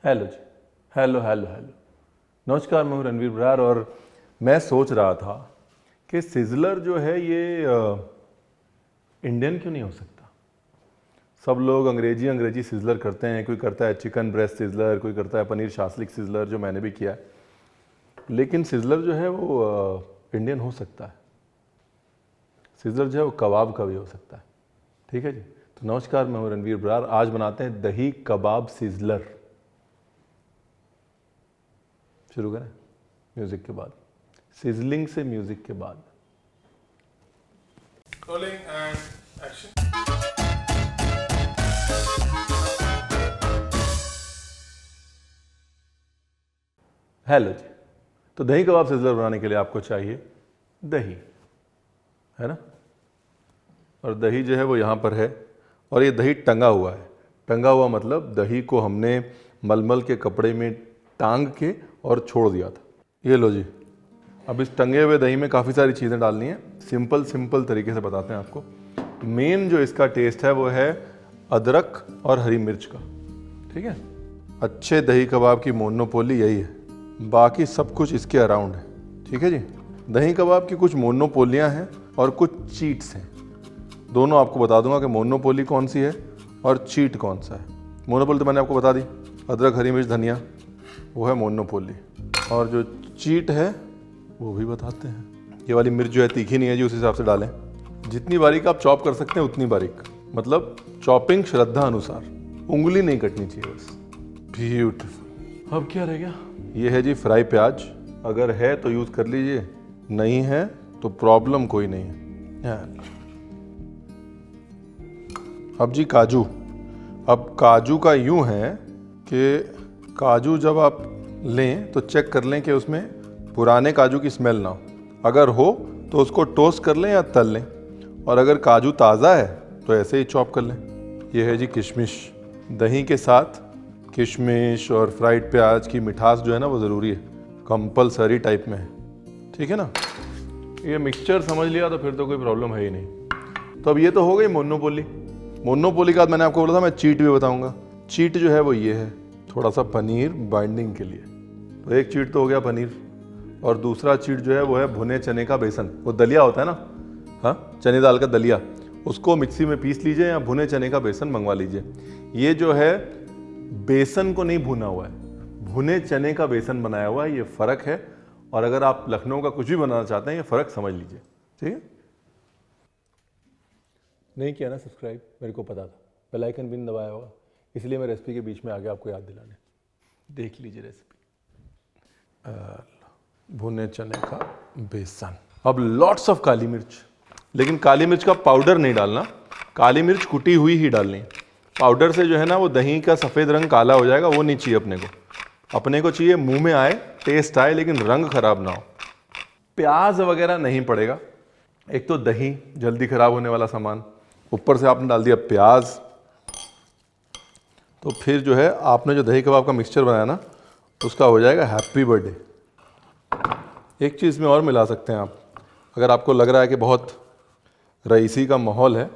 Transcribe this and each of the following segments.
Hello जी, hello hello hello. नमस्कार, मैं हूँ रणवीर बरार और मैं सोच रहा था कि सिजलर जो है ये इंडियन क्यों नहीं हो सकता। सब लोग अंग्रेजी सिजलर करते हैं, कोई करता है चिकन ब्रेस्ट सिजलर, कोई करता है पनीर शास्लिक सिजलर, जो मैंने भी किया है। लेकिन सिजलर जो है वो इंडियन हो सकता है। सिजलर जो है वो कबाब का भी हो सकता है। ठीक है जी। तो नमस्कार, मैं हूँ रणवीर बरार। आज बनाते हैं दही कबाब सिजलर। शुरू करें म्यूजिक के बाद, सिजलिंग से म्यूजिक के बाद। Rolling and action. हेलो जी। तो दही कबाब सिजलर बनाने के लिए आपको चाहिए दही, है ना। और दही जो है वो यहाँ पर है, और ये दही टंगा हुआ है। टंगा हुआ मतलब दही को हमने मलमल के कपड़े में टांग के और छोड़ दिया था। ये लो जी। अब इस टंगे हुए दही में काफ़ी सारी चीज़ें डालनी है। सिंपल तरीके से बताते हैं आपको। मेन जो इसका टेस्ट है वो है अदरक और हरी मिर्च का। ठीक है। अच्छे दही कबाब की मोनोपोली यही है, बाकी सब कुछ इसके अराउंड है। ठीक है जी। दही कबाब की कुछ मोनोपोलियाँ हैं और कुछ चीट्स हैं। दोनों आपको बता दूंगा कि मोनोपोली कौन सी है और चीट कौन सा है। मोनोपोली तो मैंने आपको बता दी, अदरक हरी मिर्च धनिया, वो है मोनोपोली। और जो चीट है वो भी बताते हैं। ये वाली मिर्च जो है तीखी नहीं है जी, उस हिसाब से डालें। जितनी बारीक आप चॉप कर सकते हैं उतनी बारीक, मतलब चॉपिंग श्रद्धा अनुसार, उंगली नहीं कटनी चाहिए बस। ब्यूटीफुल। अब क्या रह गया, ये है जी फ्राई प्याज। अगर है तो यूज़ कर लीजिए, नहीं है तो प्रॉब्लम कोई नहीं है। अब जी काजू। अब काजू का यूँ है कि काजू जब आप लें तो चेक कर लें कि उसमें पुराने काजू की स्मेल ना हो। अगर हो तो उसको टोस्ट कर लें या तल लें, और अगर काजू ताज़ा है तो ऐसे ही चॉप कर लें। ये है जी किशमिश। दही के साथ किशमिश और फ्राइड प्याज की मिठास जो है ना वो ज़रूरी है, कंपलसरी टाइप में है। ठीक है ना। ये मिक्सचर समझ लिया तो फिर तो कोई प्रॉब्लम है ही नहीं। तो अब ये तो हो गई मोनोपोली। मोनोपोली का मैंने आपको बोला था मैं चीट भी बताऊंगा। चीट जो है वो ये है, थोड़ा सा पनीर बाइंडिंग के लिए। तो एक चीट तो हो गया पनीर, और दूसरा चीट जो है वो है भुने चने का बेसन। वो दलिया होता है ना, हाँ, चने दाल का दलिया, उसको मिक्सी में पीस लीजिए या भुने चने का बेसन मंगवा लीजिए। ये जो है बेसन को नहीं भुना हुआ है, भुने चने का बेसन बनाया हुआ है। ये फ़र्क है। और अगर आप लखनऊ का कुछ भी बनाना चाहते हैं, ये फ़र्क समझ लीजिए। ठीक है। नहीं किया ना सब्सक्राइब, मेरे को पता था, बेल आइकन भी नहीं दबाया होगा, इसलिए मैं रेसिपी के बीच में आ गया आपको याद दिलाने। देख लीजिए रेसिपी। भुने चने का बेसन। अब लॉट्स ऑफ काली मिर्च, लेकिन काली मिर्च का पाउडर नहीं डालना, काली मिर्च कुटी हुई ही डालनी है। पाउडर से जो है ना वो दही का सफ़ेद रंग काला हो जाएगा, वो नहीं चाहिए अपने को। अपने को चाहिए मुंह में आए, टेस्ट आए, लेकिन रंग खराब ना हो। प्याज वगैरह नहीं पड़ेगा। एक तो दही जल्दी खराब होने वाला सामान, ऊपर से आपने डाल दिया प्याज, तो फिर जो है आपने जो दही कबाब का मिक्सचर बनाया ना उसका हो जाएगा हैप्पी बर्थडे। एक चीज़ में और मिला सकते हैं आप, अगर आपको लग रहा है कि बहुत रईसी का माहौल है,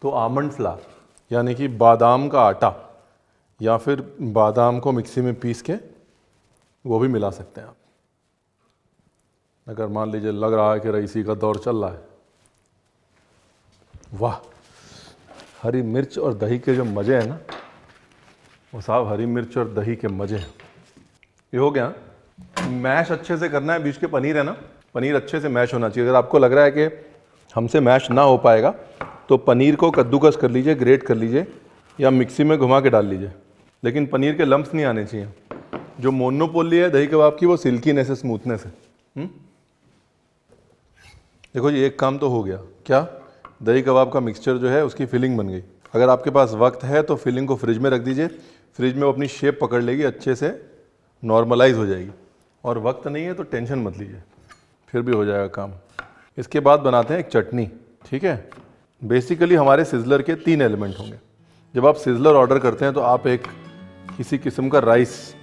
तो आमंड फ्लावर यानी कि बादाम का आटा, या फिर बादाम को मिक्सी में पीस के वो भी मिला सकते हैं आप। अगर मान लीजिए लग रहा है कि रईसी का दौर चल रहा है। वाह, हरी मिर्च और दही के जो मज़े हैं ना, वो साहब हरी मिर्च और दही के मज़े हैं। ये हो गया। मैश अच्छे से करना है। बीच के पनीर है ना, पनीर अच्छे से मैश होना चाहिए। अगर आपको लग रहा है कि हमसे मैश ना हो पाएगा तो पनीर को कद्दूकस कर लीजिए, ग्रेट कर लीजिए, या मिक्सी में घुमा के डाल लीजिए, लेकिन पनीर के लम्प्स नहीं आने चाहिए। जो मोनोपोली है दही कबाब की वो सिल्कीनेस है, स्मूथनेस है। देखो जी, एक काम तो हो गया। क्या? दही कबाब का मिक्सचर जो है उसकी फिलिंग बन गई। अगर आपके पास वक्त है तो फिलिंग को फ्रिज में रख दीजिए। फ्रिज में वो अपनी शेप पकड़ लेगी, अच्छे से नॉर्मलाइज हो जाएगी। और वक्त नहीं है तो टेंशन मत लीजिए, फिर भी हो जाएगा काम। इसके बाद बनाते हैं एक चटनी। ठीक है। बेसिकली हमारे सिजलर के 3 एलिमेंट होंगे। जब आप सिजलर ऑर्डर करते हैं तो आप एक किसी किस्म का राइस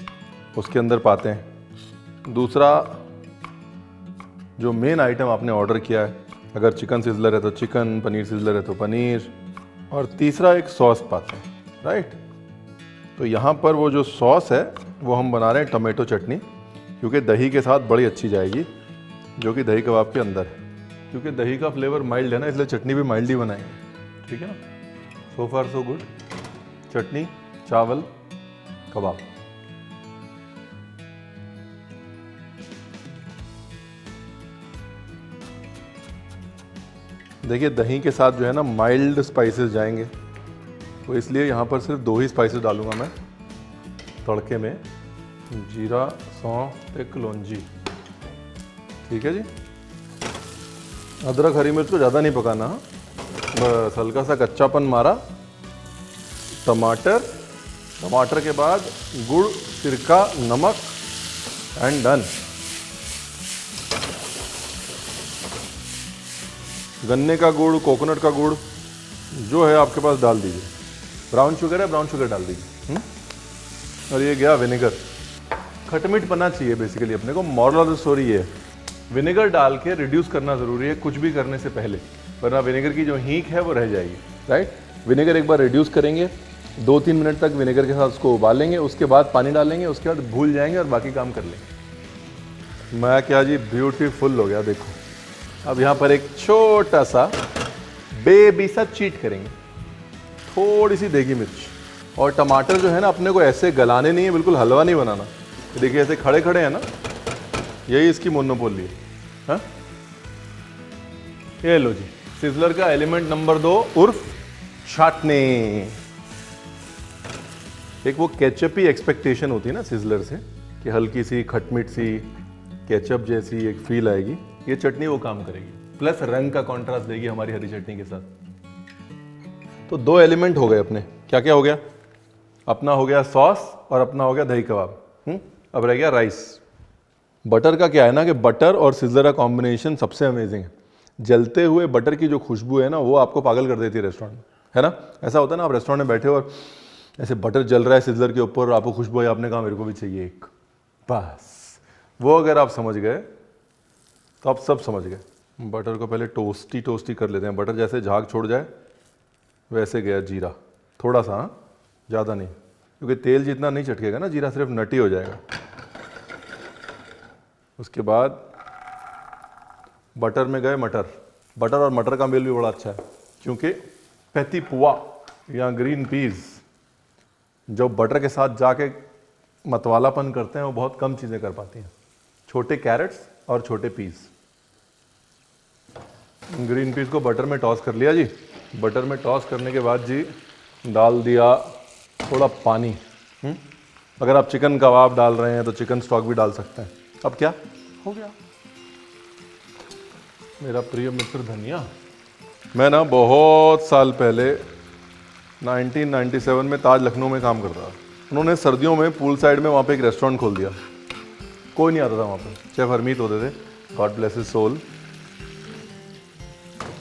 उसके अंदर पाते हैं। दूसरा जो मेन आइटम आपने ऑर्डर किया है, अगर चिकन सिजलर है तो चिकन, पनीर सिजलर है तो पनीर, और तीसरा एक सॉस पाते हैं। राइट। तो यहाँ पर वो जो सॉस है वो हम बना रहे हैं टमाटो चटनी, क्योंकि दही के साथ बड़ी अच्छी जाएगी, जो कि दही कबाब के अंदर है। क्योंकि दही का फ्लेवर माइल्ड है ना, इसलिए चटनी भी माइल्ड ही बनाएंगे। ठीक है ना। सो फार सो गुड। चटनी, चावल, कबाब। देखिए दही के साथ जो है ना माइल्ड स्पाइसेस जाएंगे, तो इसलिए यहाँ पर सिर्फ 2 ही स्पाइसेस डालूंगा मैं तड़के में, जीरा, सौंफ, एक कलौंजी। ठीक है जी। अदरक हरी मिर्च को ज़्यादा नहीं पकाना, बस हल्का सा कच्चापन मारा। टमाटर के बाद गुड़, सिरका, नमक एंड डन। गन्ने का गुड़, कोकोनट का गुड़ जो है आपके पास डाल दीजिए। ब्राउन शुगर है, ब्राउन शुगर डाल दीजिए। और ये गया विनेगर। खटमिट पना चाहिए बेसिकली अपने को। मॉरल ऑफ द स्टोरी ये है, विनेगर डाल के रिड्यूस करना ज़रूरी है कुछ भी करने से पहले, वरना विनेगर की जो हींग है वो रह जाएगी। राइट। विनेगर एक बार रिड्यूस करेंगे, 2-3 मिनट तक विनेगर के साथ उसको उबालेंगे, उसके बाद पानी डालेंगे, उसके बाद भूल जाएंगे और बाकी काम कर लेंगे। मैं क्या जी ब्यूटीफुल हो गया। देखो अब यहाँ पर एक छोटा सा बेबी सा चीट करेंगे, थोड़ी सी देगी मिर्च। और टमाटर जो है ना अपने को ऐसे गलाने नहीं है, बिल्कुल हलवा नहीं बनाना। देखिए ऐसे खड़े खड़े हैं ना, यही इसकी मोनोपोली है। हाँ? ये लो जी, सिजलर का एलिमेंट नंबर 2 उर्फ छाटने। एक वो केचपी एक्सपेक्टेशन होती है ना सिजलर से, कि हल्की सी खटमिट सी केचप जैसी एक फील आएगी। ये चटनी वो काम करेगी, प्लस रंग का कॉन्ट्रास्ट देगी हमारी हरी चटनी के साथ। तो 2 एलिमेंट हो गए अपने। क्या क्या हो गया? अपना हो गया सॉस और अपना हो गया दही कबाब। अब रह गया राइस। बटर का क्या है ना कि बटर और सिजलर का कॉम्बिनेशन सबसे अमेजिंग है। जलते हुए बटर की जो खुशबू है ना वो आपको पागल कर देती है रेस्टोरेंट में, है ना। ऐसा होता है ना, आप रेस्टोरेंट में बैठे हो और ऐसे बटर जल रहा है सिजलर के ऊपर और आपको खुशबू है, आपने कहा मेरे को भी चाहिए एक। बस वो अगर आप समझ गए तो आप सब समझ गए। बटर को पहले टोस्टी कर लेते हैं। बटर जैसे झाग छोड़ जाए वैसे गया जीरा, थोड़ा सा, ज़्यादा नहीं, क्योंकि तेल जितना नहीं चटकेगा ना जीरा, सिर्फ नटी हो जाएगा। उसके बाद बटर में गए मटर। बटर और मटर का मेल भी बड़ा अच्छा है, क्योंकि पैती पुआ या ग्रीन पीस जो बटर के साथ जाके मतवालापन करते हैं वो बहुत कम चीज़ें कर पाती हैं। छोटे कैरेट्स और छोटे पीस। ग्रीन पीस को बटर में टॉस कर लिया जी। बटर में टॉस करने के बाद जी डाल दिया थोड़ा पानी। अगर आप चिकन कबाब डाल रहे हैं तो चिकन स्टॉक भी डाल सकते हैं। अब क्या हो गया मेरा प्रिय मित्र धनिया। मैं ना बहुत साल पहले 1997 में ताज लखनऊ में काम करता था। उन्होंने सर्दियों में पूल साइड में वहाँ पे एक रेस्टोरेंट खोल दिया। कोई नहीं आता था वहाँ पे, शेफ हरमीत होते थे, गॉड ब्लेस हिज सोल।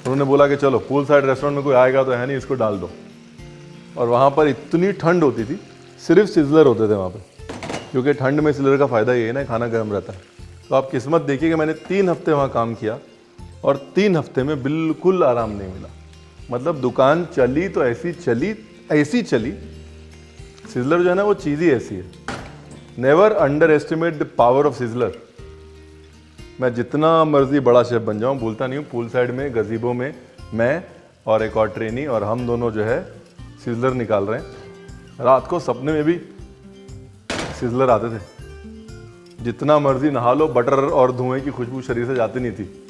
उन्होंने बोला कि चलो पूल साइड रेस्टोरेंट में कोई आएगा तो है नहीं, इसको डाल दो। और वहाँ पर इतनी ठंड होती थी, सिर्फ सिजलर होते थे वहाँ पे, क्योंकि ठंड में सिजलर का फ़ायदा ये है ना, खाना गर्म रहता है। तो आप किस्मत देखिए कि मैंने 3 हफ्ते वहाँ काम किया और 3 हफ्ते में बिल्कुल आराम नहीं मिला। मतलब दुकान चली तो ऐसी चली। सिजलर जो है ना वो चीज़ ही ऐसी है। Never under estimate the power of sizzler. मैं जितना मर्जी बड़ा शेफ बन जाऊँ, भूलता नहीं हूँ पूल साइड में गजीबो में मैं और एक और ट्रेनी और हम दोनों जो है सिजलर निकाल रहे हैं। रात को सपने में भी सिजलर आते थे। जितना मर्जी नहा लो, बटर और धुएं की खुशबू शरीर से जाती नहीं थी,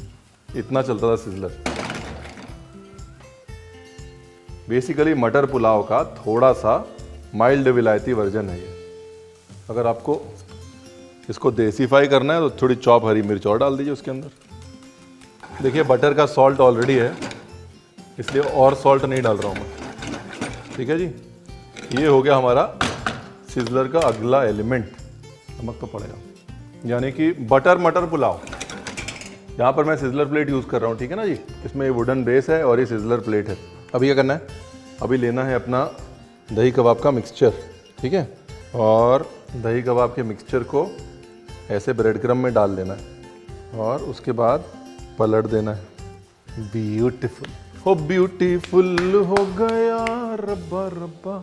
इतना चलता था सिजलर। बेसिकली मटर पुलाव का थोड़ा सा माइल्ड विलायती वर्जन है ये। अगर आपको इसको देसीफाई करना है तो थोड़ी चॉप हरी मिर्च और डाल दीजिए उसके अंदर। देखिए बटर का सॉल्ट ऑलरेडी है, इसलिए और सॉल्ट नहीं डाल रहा हूँ मैं। ठीक है जी। ये हो गया हमारा सिजलर का अगला एलिमेंट। नमक तो पड़ेगा, यानी कि बटर मटर पुलाव। यहाँ पर मैं सिजलर प्लेट यूज़ कर रहा हूँ, ठीक है ना जी। इसमें वुडन बेस है और ये सिजलर प्लेट है। अभी क्या करना है, अभी लेना है अपना दही कबाब का मिक्सचर, ठीक है। और दही कबाब के मिक्सचर को ऐसे ब्रेड क्रम में डाल देना है और उसके बाद पलट देना है। ब्यूटीफुल हो ब्यूटीफुल हो गया रब्बा रब्बा।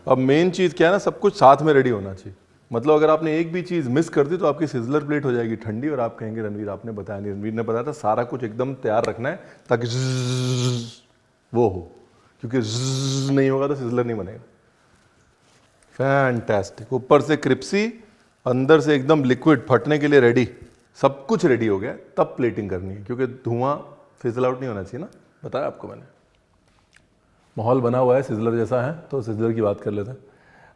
अब मेन चीज़ क्या है ना, सब कुछ साथ में रेडी होना चाहिए। मतलब अगर आपने एक भी चीज़ मिस कर दी तो आपकी सिजलर प्लेट हो जाएगी ठंडी और आप कहेंगे रणवीर आपने बताया नहीं। रणवीर ने बताया था सारा कुछ एकदम तैयार रखना है ताकि वो हो, क्योंकि नहीं होगा तो सिजलर नहीं बनेगा। फैंटास्टिक। ऊपर से क्रिप्सी, अंदर से एकदम लिक्विड, फटने के लिए रेडी, सब कुछ रेडी हो गया। तब प्लेटिंग करनी है क्योंकि धुआं फिजल आउट नहीं होना चाहिए ना, बताया आपको मैंने। माहौल बना हुआ है सिजलर जैसा है, तो सिजलर की बात कर लेते हैं।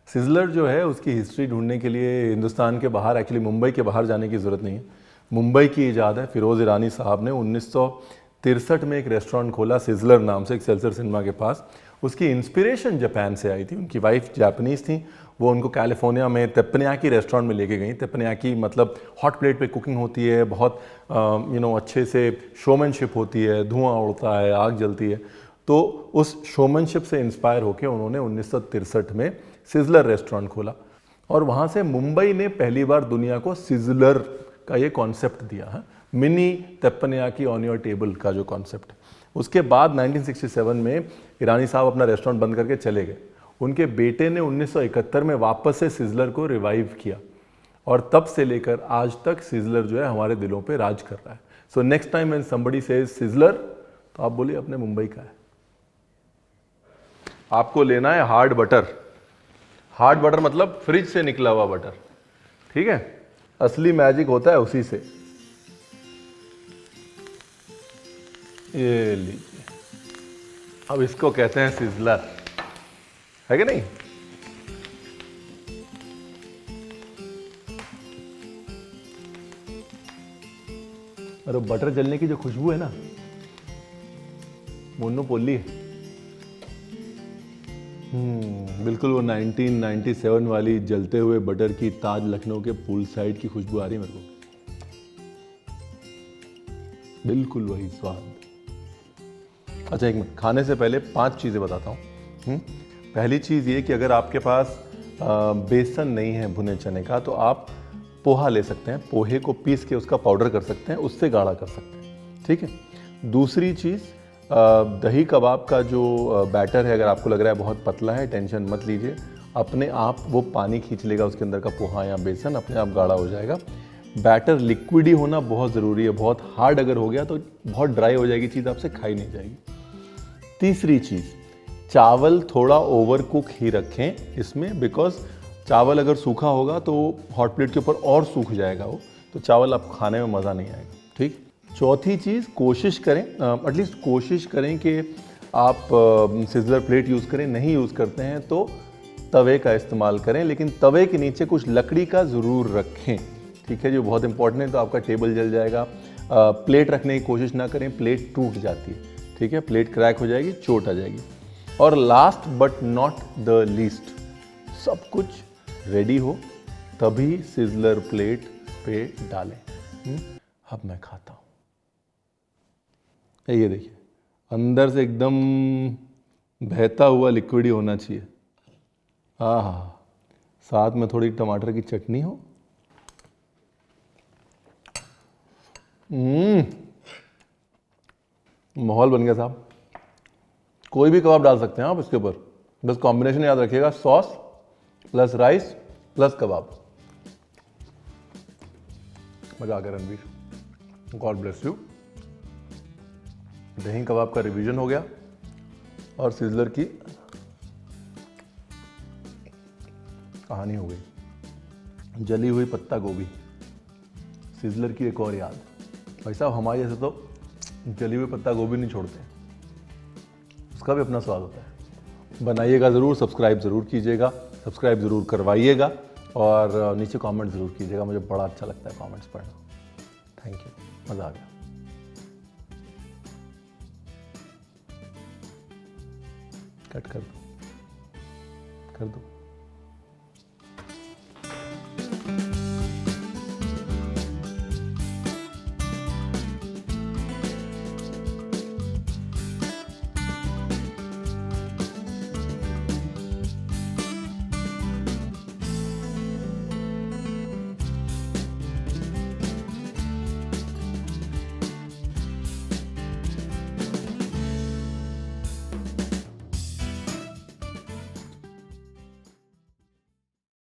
सिजलर जो है उसकी हिस्ट्री ढूंढने के लिए हिंदुस्तान के बाहर, एक्चुअली मुंबई के बाहर जाने की ज़रूरत नहीं है। मुंबई की ईजाद है। फिरोज़ ईरानी साहब ने 1963 में एक रेस्टोरेंट खोला सिजलर नाम से, एक्सेलसियर सिनेमा के पास। उसकी इंस्पिरेशन जापान से आई थी। उनकी वाइफ जापानीज़ थी, वो उनको कैलिफोर्निया में तेप्पनयाकी रेस्टोरेंट में लेके गई। तेप्पनयाकी मतलब हॉट प्लेट पे कुकिंग होती है, बहुत अच्छे से शोमैनशिप होती है, धुआं उड़ता है, आग जलती है। तो उस शोमैनशिप से इंस्पायर होकर उन्होंने 1963 में सिजलर रेस्टोरेंट खोला और वहाँ से मुंबई ने पहली बार दुनिया को सिजलर का ये कॉन्सेप्ट दिया है, मिनी तेप्पनयाकी ऑन योर टेबल का जो कॉन्सेप्ट है। उसके बाद 1967 में ईरानी साहब अपना रेस्टोरेंट बंद करके चले गए। उनके बेटे ने 1971 में वापस से सिजलर को रिवाइव किया और तब से लेकर आज तक सिजलर जो है हमारे दिलों पे राज कर रहा है। So next time when somebody says sizzler, तो आप बोलिए अपने मुंबई का है। आपको लेना है हार्ड बटर। हार्ड बटर मतलब फ्रिज से निकला हुआ बटर, ठीक है? असली मैजिक होता है उसी से। ये लीजिए, अब इसको कहते हैं सिजलर, है कि नहीं? और बटर जलने की जो खुशबू है ना, मोनोपोली है। बिल्कुल वो 1997 वाली जलते हुए बटर की ताज लखनऊ के पूल साइड की खुशबू आ रही है मेरे को, बिल्कुल वही स्वाद। अच्छा एक मिनट, खाने से पहले 5 चीज़ें बताता हूँ। पहली चीज़ ये कि अगर आपके पास बेसन नहीं है भुने चने का, तो आप पोहा ले सकते हैं। पोहे को पीस के उसका पाउडर कर सकते हैं, उससे गाढ़ा कर सकते हैं, ठीक है? दूसरी चीज़, दही कबाब का जो बैटर है, अगर आपको लग रहा है बहुत पतला है, टेंशन मत लीजिए, अपने आप वो पानी खींच लेगा उसके अंदर का पोहा या बेसन, अपने आप गाढ़ा हो जाएगा। बैटर लिक्विड ही होना बहुत ज़रूरी है। बहुत हार्ड अगर हो गया तो बहुत ड्राई हो जाएगी चीज़, आपसे खाई नहीं जाएगी। तीसरी चीज़, चावल थोड़ा ओवर कुक ही रखें इसमें, बिकॉज चावल अगर सूखा होगा तो हॉट प्लेट के ऊपर और सूख जाएगा वो, तो चावल आप खाने में मज़ा नहीं आएगा, ठीक? चौथी चीज़, कोशिश करें, एटलीस्ट कोशिश करें कि आप सिजलर प्लेट यूज़ करें। नहीं यूज़ करते हैं तो तवे का इस्तेमाल करें, लेकिन तवे के नीचे कुछ लकड़ी का ज़रूर रखें, ठीक है? जो बहुत इंपॉर्टेंट है, तो आपका टेबल जल जाएगा। प्लेट रखने की कोशिश ना करें, प्लेट टूट जाती है, ठीक है? प्लेट क्रैक हो जाएगी, चोट आ जाएगी। और last but not the least, सब कुछ रेडी हो तभी सिजलर प्लेट पे डालें। अब मैं खाता हूँ। ये देखिए, अंदर से एकदम बहता हुआ लिक्विड ही होना चाहिए। हाँ, साथ में थोड़ी टमाटर की चटनी हो। माहौल बन गया साहब। कोई भी कबाब डाल सकते हैं आप इसके ऊपर, बस कॉम्बिनेशन याद रखिएगा, सॉस प्लस राइस प्लस कबाब। मजा आ गया रणवीर, गॉड ब्लेस यू। दही कबाब का रिवीजन हो गया और सिजलर की कहानी हो गई। जली हुई पत्ता गोभी, सिजलर की एक और याद। भाई साहब हमारे जैसे तो जली हुई पत्ता गोभी नहीं छोड़ते, उसका भी अपना स्वाद होता है। बनाइएगा ज़रूर, सब्सक्राइब ज़रूर कीजिएगा, सब्सक्राइब ज़रूर करवाइएगा और नीचे कमेंट ज़रूर कीजिएगा। मुझे बड़ा अच्छा लगता है कमेंट्स पढ़ना। थैंक यू, मज़ा आ गया। कट कर दो, कर दो।